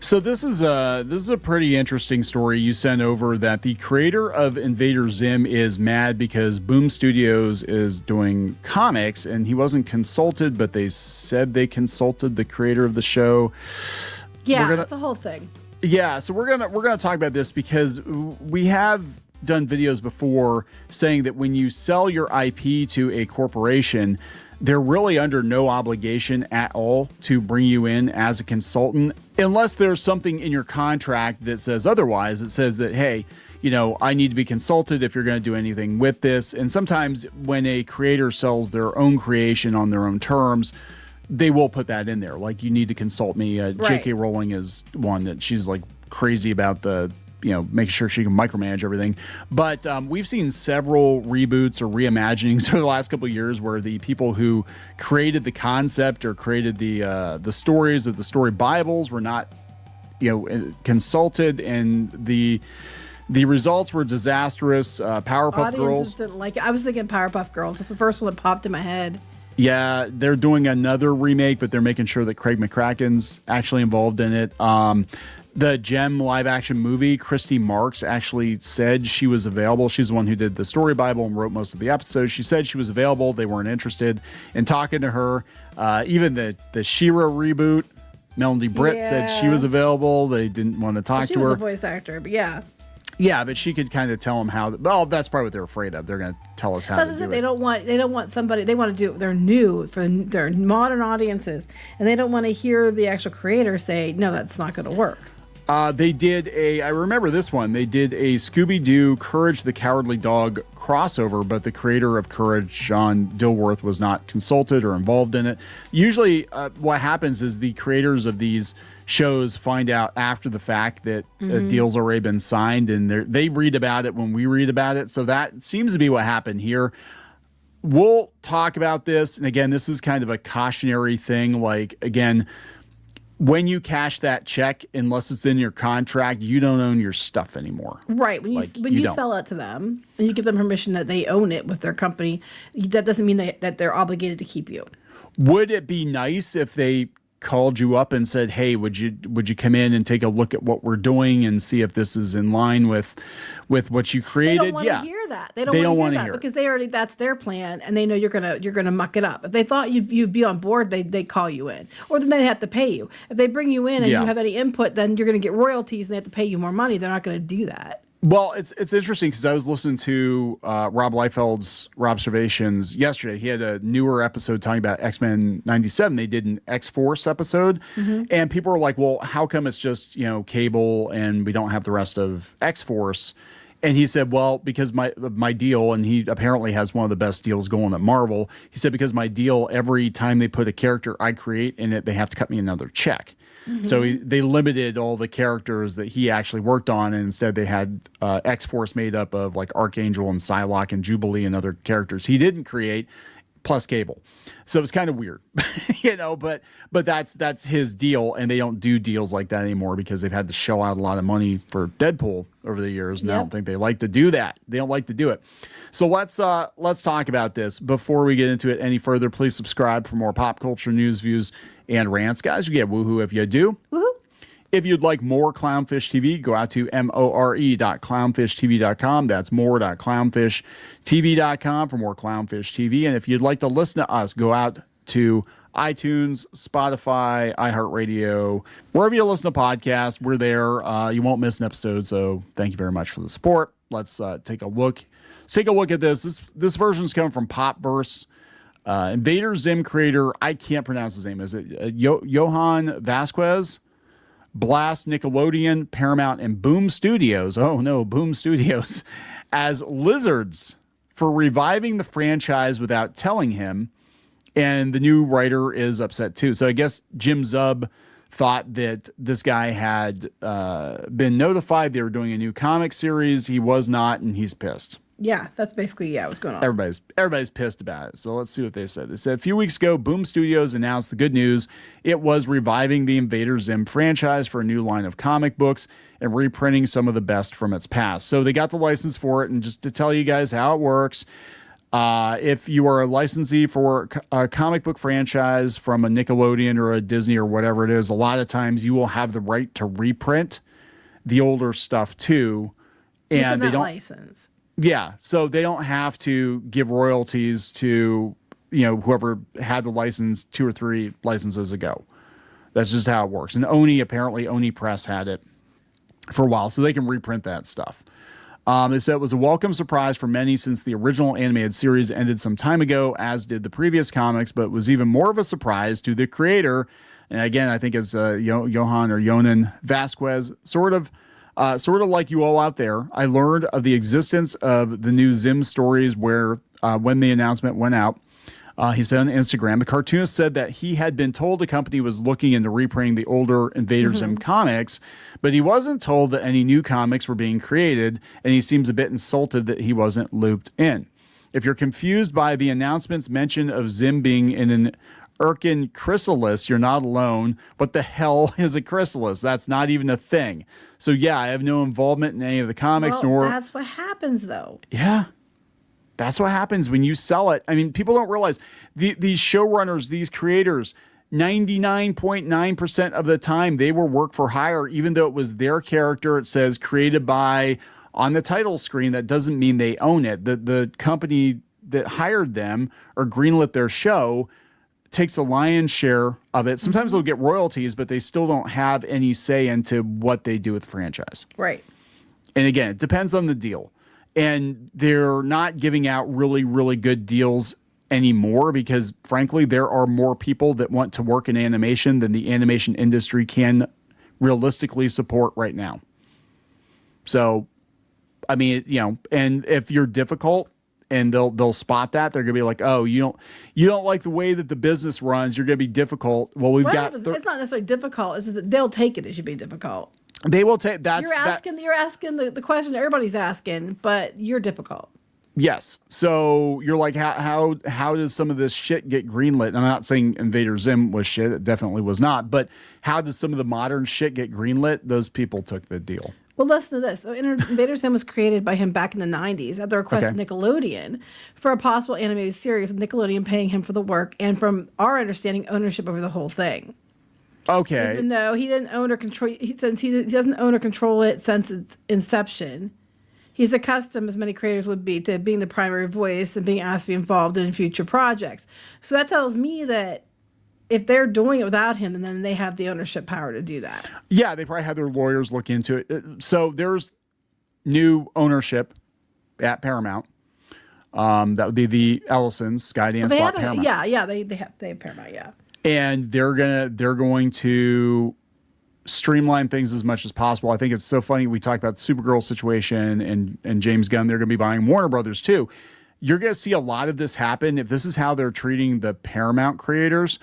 So this is a pretty interesting story you sent over, that the creator of Invader Zim is mad because Boom Studios is doing comics and he wasn't consulted, but they said they consulted the creator of the show. Yeah, that's a whole thing. Yeah, so we're gonna talk about this because we have done videos before saying that when you sell your IP to a corporation, they're really under no obligation at all to bring you in as a consultant, unless there's something in your contract that says otherwise. It says that, hey, you know, I need to be consulted if you're going to do anything with this. And sometimes when a creator sells their own creation on their own terms, they will put that in there. Like, you need to consult me. Right. J.K. Rowling is one that she's like crazy about the, you know, making sure she can micromanage everything. But we've seen several reboots or reimaginings over the last couple of years where the people who created the concept or created the stories of the story Bibles were not, you know, consulted, and the results were disastrous. Powerpuff Girls didn't like it. I was thinking Powerpuff Girls. That's the first one that popped in my head. Yeah, they're doing another remake, but they're making sure that Craig McCracken's actually involved in it. The Gem live action movie, Christy Marks actually said she was available. She's the one who did the story Bible and wrote most of the episodes. She said she was available. They weren't interested in talking to her. Even the She-Ra reboot, Melanie Britt said she was available. They didn't want to talk to her. She was a voice actor, but yeah. Yeah, but she could kind of tell them how. Well, that's probably what they're afraid of. They're going to tell us how to do it. They don't want somebody. They want to do. They're new for their modern audiences, and they don't want to hear the actual creator say, "No, that's not going to work." They did I remember this one. They did a Scooby-Doo Courage the Cowardly Dog crossover, but the creator of Courage, John Dilworth, was not consulted or involved in it. Usually what happens is the creators of these shows find out after the fact that a deal's already been signed, and they read about it when we read about it. So that seems to be what happened here. We'll talk about this. And again, this is kind of a cautionary thing. Like, again, when you cash that check, unless it's in your contract, you don't own your stuff anymore. Right. When you sell it to them and you give them permission that they own it with their company, that doesn't mean that they're obligated to keep you. Would it be nice if they called you up and said, "Hey, would you come in and take a look at what we're doing and see if this is in line with what you created?" They don't want to hear that. They don't want to hear that because that's their plan, and they know you're gonna muck it up. If they thought you'd be on board, they call you in, or then they have to pay you. If they bring you in and you have any input, then you're gonna get royalties and they have to pay you more money. They're not gonna do that. Well, it's interesting because I was listening to Rob Liefeld's Robservations yesterday. He had a newer episode talking about X-Men 97. They did an X-Force episode, and people were like, "Well, how come it's just, you know, Cable and we don't have the rest of X-Force?" And he said, "Well, because my deal," and he apparently has one of the best deals going at Marvel. He said, "Because my deal, every time they put a character I create in it, they have to cut me another check." So they limited all the characters that he actually worked on, and instead they had X-Force made up of like Archangel and Psylocke and Jubilee and other characters he didn't create, plus Cable. So it's kind of weird, you know, but that's his deal, and they don't do deals like that anymore because they've had to shell out a lot of money for Deadpool over the years, and I don't think they like to do that. They don't like to do it. So let's talk about this. Before we get into it any further, please subscribe for more pop culture news, views, and rants. Guys, you get woohoo if you do. Woohoo. If you'd like more Clownfish TV, go out to more.clownfishtv.com. That's more.clownfishtv.com for more Clownfish TV. And if you'd like to listen to us, go out to iTunes, Spotify, iHeartRadio, wherever you listen to podcasts, we're there. You won't miss an episode, so thank you very much for the support. Let's take a look. Let's take a look at this. This version's coming from Popverse. Invader Zim creator, I can't pronounce his name. Is it Johan Vasquez? Blast Nickelodeon, Paramount, and Boom Studios. Oh no, Boom Studios as lizards for reviving the franchise without telling him. And the new writer is upset too. So I guess Jim Zub thought that this guy had been notified they were doing a new comic series. He was not, and he's pissed. Yeah, that's basically what's going on. Everybody's pissed about it. So let's see what they said. They said a few weeks ago, Boom Studios announced the good news. It was reviving the Invader Zim franchise for a new line of comic books and reprinting some of the best from its past. So they got the license for it. And just to tell you guys how it works, If you are a licensee for a comic book franchise from a Nickelodeon or a Disney or whatever it is, a lot of times you will have the right to reprint the older stuff too. And they don't license. Yeah. So they don't have to give royalties to, whoever had the license 2 or 3 licenses ago. That's just how it works. And Oni Press had it for a while, so they can reprint that stuff. They said it was a welcome surprise for many since the original animated series ended some time ago, as did the previous comics, but was even more of a surprise to the creator. And again, I think it's Yonan Vasquez, sort of like you all out there. I learned of the existence of the new Zim stories when the announcement went out. He said on Instagram, the cartoonist said that he had been told the company was looking into reprinting the older Invader Zim comics, but he wasn't told that any new comics were being created, and he seems a bit insulted that he wasn't looped in. If you're confused by the announcement's mention of Zim being in an Urkin chrysalis, you're not alone. What the hell is a chrysalis? That's not even a thing. So yeah, I have no involvement in any of the comics, that's what happens though. Yeah. That's what happens when you sell it. I mean, people don't realize these showrunners, these creators, 99.9% of the time they were work for hire, even though it was their character. It says created by on the title screen. That doesn't mean they own it. The company that hired them or greenlit their show takes a lion's share of it. Sometimes they'll get royalties, but they still don't have any say into what they do with the franchise. Right. And again, it depends on the deal. And they're not giving out really, really good deals anymore because, frankly, there are more people that want to work in animation than the animation industry can realistically support right now. So, I mean, and if you're difficult and they'll spot that, they're gonna be like, oh, you don't like the way that the business runs, you're gonna be difficult. Well, it's not necessarily difficult. It's just that they'll take it as you being difficult. They will take that. You're asking the question everybody's asking, but you're difficult. Yes. So you're like, how does some of this shit get greenlit? And I'm not saying Invader Zim was shit. It definitely was not. But how does some of the modern shit get greenlit? Those people took the deal. Well, listen to this. So Invader Zim was created by him back in the 90s at the request of Nickelodeon for a possible animated series, with Nickelodeon paying him for the work and, from our understanding, ownership over the whole thing. Okay. Even though he didn't own or control, since he doesn't own or control it since its inception, he's accustomed, as many creators would be, to being the primary voice and being asked to be involved in future projects. So that tells me that if they're doing it without him, then they have the ownership power to do that. Yeah, they probably had their lawyers look into it. So there's new ownership at Paramount. That would be the Ellisons, Skydance bought Paramount. They have Paramount, yeah. And they're going to streamline things as much as possible. I think it's so funny. We talked about the Supergirl situation and James Gunn. They're going to be buying Warner Brothers too. You're going to see a lot of this happen. If this is how they're treating the Paramount creators,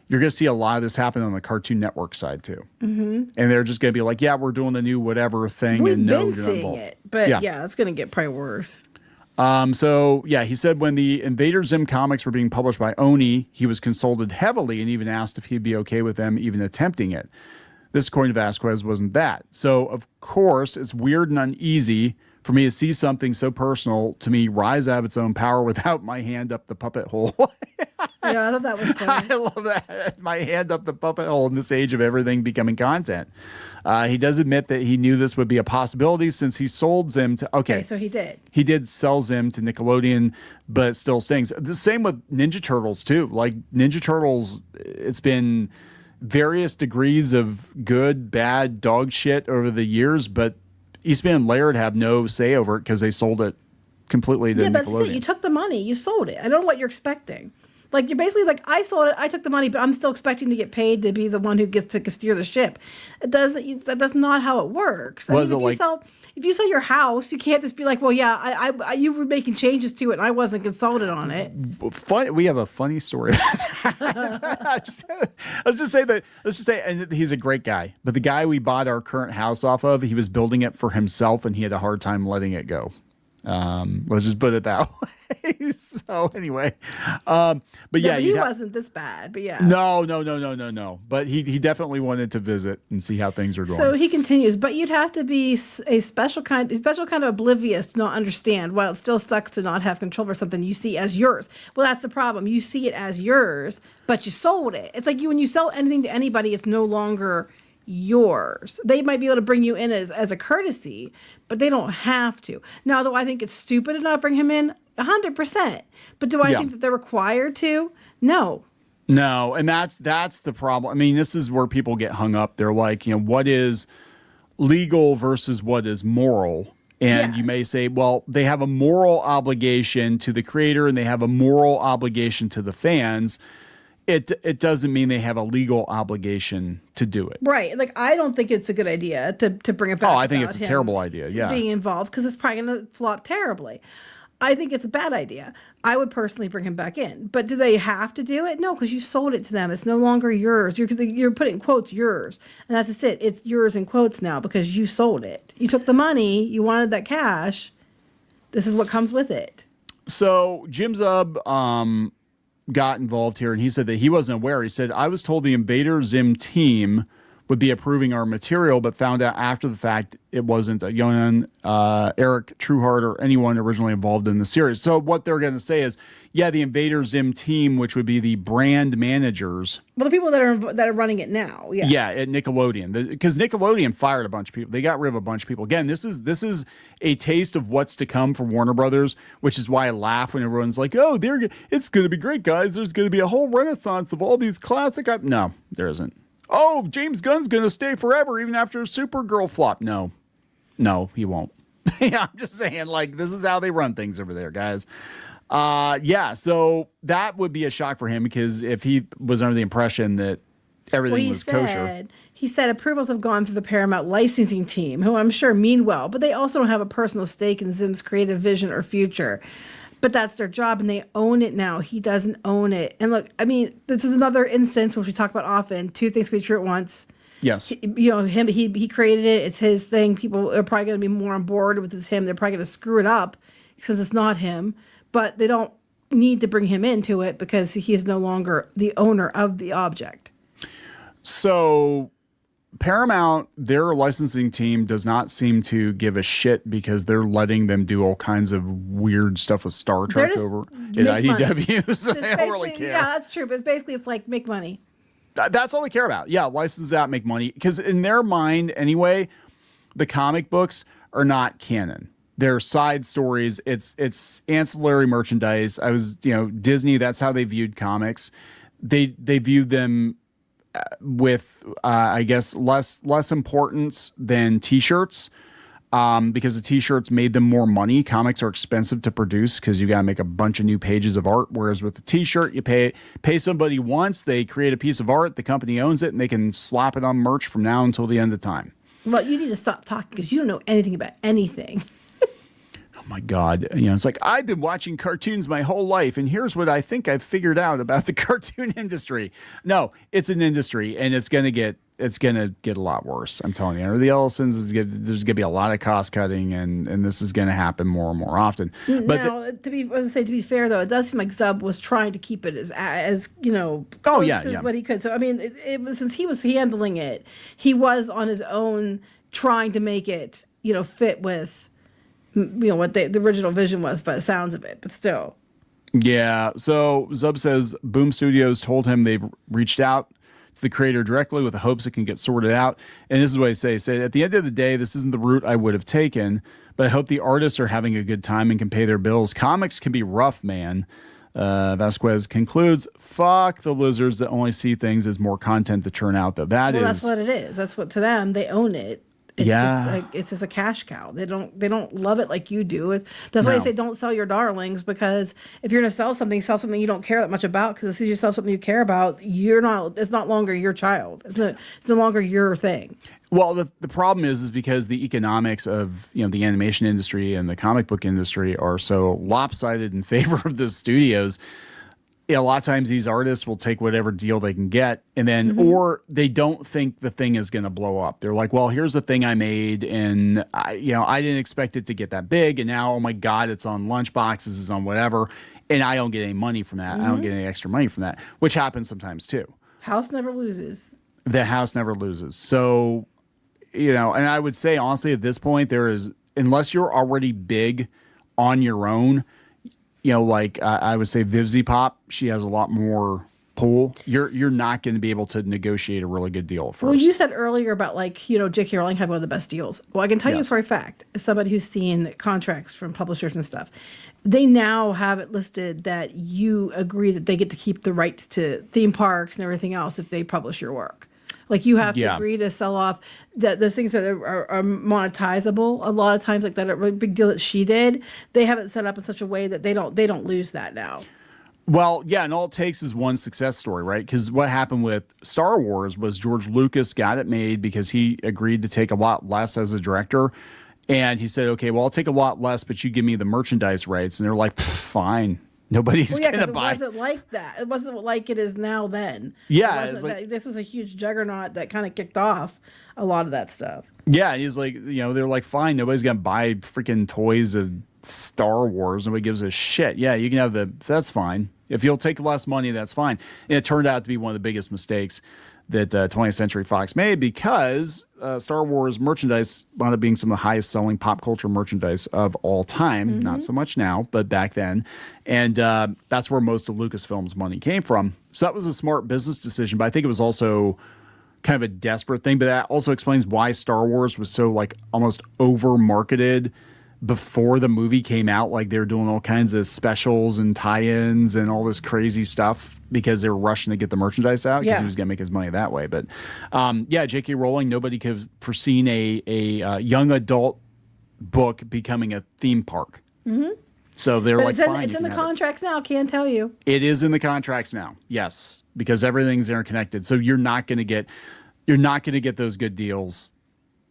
you're going to see a lot of this happen on the Cartoon Network side too. And they're just going to be like, yeah, we're doing the new whatever thing. We've been seeing it, but yeah, it's going to get probably worse. So yeah, he said when the Invader Zim comics were being published by Oni, he was consulted heavily and even asked if he'd be okay with them even attempting it. This, according to Vasquez, wasn't that. So of course, it's weird and uneasy for me to see something so personal to me rise out of its own power without my hand up the puppet hole. Yeah, I thought that was funny. I love that. My hand up the puppet hole in this age of everything becoming content. He does admit that he knew this would be a possibility since he sold Zim to... Okay, so he did. He did sell Zim to Nickelodeon, but it still stings. The same with Ninja Turtles, too. Like, Ninja Turtles, it's been various degrees of good, bad, dog shit over the years, but Eastman and Laird have no say over it because they sold it completely to Nickelodeon. Yeah, but see, you took the money. You sold it. I don't know what you're expecting. Like, you're basically like, I sold it, I took the money, but I'm still expecting to get paid to be the one who gets to steer the ship. That's not how it works. If you sell your house, you can't just be like, well, yeah, you were making changes to it, and I wasn't consulted on it. We have a funny story. Let's just say, and he's a great guy, but the guy we bought our current house off of, he was building it for himself, and he had a hard time letting it go. Let's just put it that way. So anyway, but yeah, but he wasn't this bad. But yeah, no. But he definitely wanted to visit and see how things are going. So he continues, but you'd have to be a special kind of oblivious to not understand. While it still sucks to not have control over something you see as yours. Well, that's the problem. You see it as yours, but you sold it. It's like when you sell anything to anybody, it's no longer yours. They might be able to bring you in as a courtesy, but they don't have to. Now, do I think it's stupid to not bring him in? 100%. But do I think that they're required to? No. No, and that's the problem. I mean, this is where people get hung up. They're like, what is legal versus what is moral? And you may say, well, they have a moral obligation to the creator and they have a moral obligation to the fans. It doesn't mean they have a legal obligation to do it. Right. Like, I don't think it's a good idea to bring it back. Oh, I think it's a terrible idea. Yeah. Being involved, because it's probably going to flop terribly. I think it's a bad idea. I would personally bring him back in. But do they have to do it? No, because you sold it to them. It's no longer yours. You're putting in quotes yours. And that's just it. It's yours in quotes now because you sold it. You took the money. You wanted that cash. This is what comes with it. So Jim Zub got involved here, and he said that he wasn't aware. He said, I was told the Invader Zim team would be approving our material, but found out after the fact it wasn't Yonan, Eric Trueheart, or anyone originally involved in the series. So what they're going to say is, yeah, the Invader Zim team, which would be the brand managers. Well, the people that are running it now, yes. Yeah, at Nickelodeon, because Nickelodeon fired a bunch of people. They got rid of a bunch of people. Again, this is a taste of what's to come for Warner Brothers, which is why I laugh when everyone's like, "Oh, it's going to be great, guys. There's going to be a whole renaissance of all these classic." No, there isn't. Oh, James Gunn's going to stay forever even after Supergirl flop. No, he won't. Yeah, I'm just saying, like, this is how they run things over there, guys. Yeah, so that would be a shock for him because if he was under the impression that everything was kosher. He said approvals have gone through the Paramount licensing team, who I'm sure mean well, but they also don't have a personal stake in Zim's creative vision or future. But that's their job, and they own it now. He doesn't own it. And look, I mean, this is another instance which we talk about often. Two things can be true at once. Yes. He created it. It's his thing. People are probably going to be more on board with him. They're probably going to screw it up because it's not him. But they don't need to bring him into it because he is no longer the owner of the object. So Paramount, their licensing team does not seem to give a shit because they're letting them do all kinds of weird stuff with Star Trek over at IDW. So they don't really care. Yeah, that's true. But it's like make money. That's all they care about. Yeah, license out, make money. Because in their mind, anyway, the comic books are not canon. They're side stories. It's ancillary merchandise. Disney, that's how they viewed comics. They viewed them with I guess less importance than t-shirts because the t-shirts made them more money. Comics are expensive to produce because you got to make a bunch of new pages of art, whereas with the t-shirt you pay somebody once, they create a piece of art, the company owns it, and they can slap it on merch from now until the end of time. Well, you need to stop talking because you don't know anything about anything. My God, it's like I've been watching cartoons my whole life, and here's what I think I've figured out about the cartoon industry. No, it's an industry, and it's gonna get a lot worse. I'm telling you. Or the Ellisons there's gonna be a lot of cost cutting, and this is gonna happen more and more often. But now, to be fair though, it does seem like Zub was trying to keep it as what he could. So I mean, it was, since he was handling it, he was on his own trying to make it fit with what the original vision was, by the sounds of it, but still. Yeah. So Zub says Boom Studios told him they've reached out to the creator directly with the hopes it can get sorted out. And this is what he said, at the end of the day, this isn't the route I would have taken, but I hope the artists are having a good time and can pay their bills. Comics can be rough, man. Vasquez concludes, fuck the lizards that only see things as more content to churn out, though. That's what it is. That's what, to them, they own it. It's just a cash cow. They don't love it like you do. That's why I say don't sell your darlings, because if you're going to sell something you don't care that much about, because as soon as you sell something you care about, it's not longer your child. It's no longer your thing. Well, the problem is because the economics of the animation industry and the comic book industry are so lopsided in favor of the studios. a lot of times these artists will take whatever deal they can get, and then or they don't think the thing is going to blow up. They're like, well, here's the thing I made, and I didn't expect it to get that big, and now, oh my God, it's on lunchboxes, it's on whatever, and I don't get any money from that. I don't get any extra money from that, which happens sometimes too. House never loses. The house never loses. So, and I would say honestly at this point, there is, unless you're already big on your own, like I would say Vivzy Pop, she has a lot more pull. You're not going to be able to negotiate a really good deal at first. Well, you said earlier about J.K. Rowling had one of the best deals. Well, I can tell you for a fact, as somebody who's seen contracts from publishers and stuff, they now have it listed that you agree that they get to keep the rights to theme parks and everything else if they publish your work. Like you have to agree to sell off those things that are monetizable. A lot of times, like that really big deal that she did, they have it set up in such a way that they don't lose that now. Well, yeah, and all it takes is one success story, right? Because what happened with Star Wars was George Lucas got it made because he agreed to take a lot less as a director. And he said, okay, well, I'll take a lot less, but you give me the merchandise rights. And they're like, fine. Nobody's going to buy. It wasn't like that. It wasn't like it is now then. Yeah. This was a huge juggernaut that kind of kicked off a lot of that stuff. Yeah. And he's like, they're like, fine, nobody's going to buy freaking toys of Star Wars. Nobody gives a shit. Yeah, you can have that's fine. If you'll take less money, that's fine. And it turned out to be one of the biggest mistakes that 20th Century Fox made because Star Wars merchandise wound up being some of the highest selling pop culture merchandise of all time. Not so much now, but back then. And that's where most of Lucasfilm's money came from. So that was a smart business decision, but I think it was also kind of a desperate thing. But that also explains why Star Wars was so like almost over marketed before the movie came out. Like they were doing all kinds of specials and tie-ins and all this crazy stuff because they were rushing to get the merchandise out because he was going to make his money that way. But J.K. Rowling, nobody could have foreseen a young adult book becoming a theme park. So they're fine. It's in the contracts now. Can't tell you. It is in the contracts now. Yes, because everything's interconnected. So you're not going to get those good deals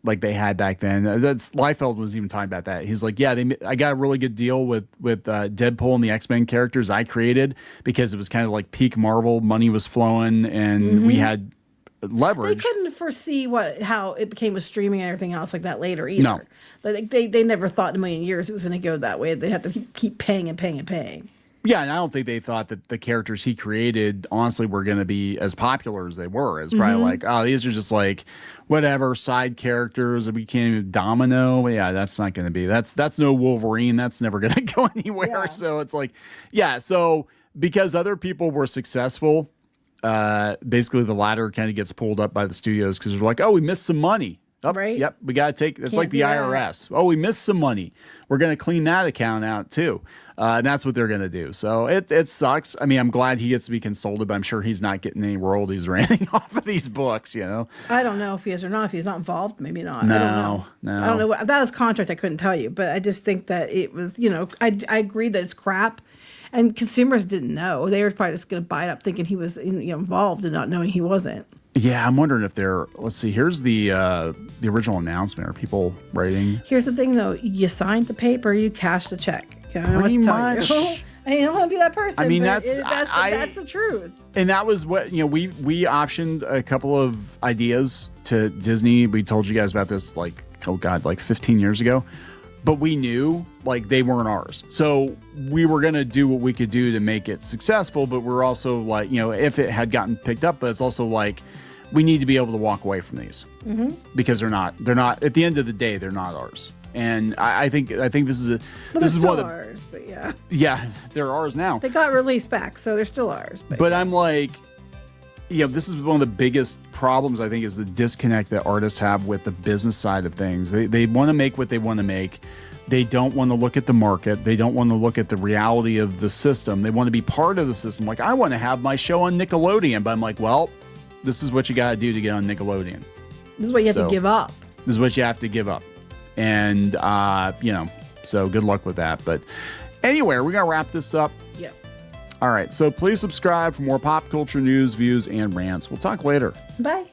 like they had back then. Liefeld was even talking about that. He's like, yeah, I got a really good deal with Deadpool and the X-Men characters I created because it was kind of like peak Marvel. Money was flowing and we had leverage. They couldn't foresee how it became with streaming and everything else like that later either. No. Like they never thought in a million years it was going to go that way. They had to keep paying and paying and paying. Yeah, and I don't think they thought that the characters he created, honestly, were going to be as popular as they were. It's probably like, oh, these are just like whatever side characters that we can't even Domino. Yeah, that's not going to be. That's no Wolverine. That's never going to go anywhere. Yeah. So it's like, yeah. So because other people were successful, basically the ladder kind of gets pulled up by the studios because they're like, oh, we missed some money. Oh, right. Yep. We got to take, it's like the IRS. Oh, we missed some money. We're going to clean that account out too. And that's what they're going to do. So it sucks. I mean, I'm glad he gets to be consulted, but I'm sure he's not getting any royalties or anything off of these books, I don't know if he is or not. If he's not involved, maybe not. No, I don't know. No. I don't know. That is contract. I couldn't tell you, but I just think that it was, I agree that it's crap. And consumers didn't know. They were probably just going to buy it up thinking he was involved and not knowing he wasn't. Yeah, I'm wondering if let's see, here's the original announcement. Are people writing? Here's the thing, though. You signed the paper, you cashed the check. Pretty much. I don't want to be that person. I mean, that's the truth. And that was what, we optioned a couple of ideas to Disney. We told you guys about this like 15 years ago. But we knew like they weren't ours. So we were going to do what we could do to make it successful. But we're also like, if it had gotten picked up, but it's also like we need to be able to walk away from these because they're not at the end of the day, they're not ours. And I think this is one of ours, but yeah, they're ours now. They got released back, so they're still ours. But I'm like, this is one of the biggest problems I think is the disconnect that artists have with the business side of things. They want to make what they want to make. They don't want to look at the market. They don't want to look at the reality of the system. They want to be part of the system. Like, I want to have my show on Nickelodeon, but I'm like, well, this is what you got to do to get on Nickelodeon. This is what you have to give up. This is what you have to give up. And, so good luck with that. But anyway, we're going to wrap this up. Yep. All right. So please subscribe for more pop culture news, views, and rants. We'll talk later. Bye.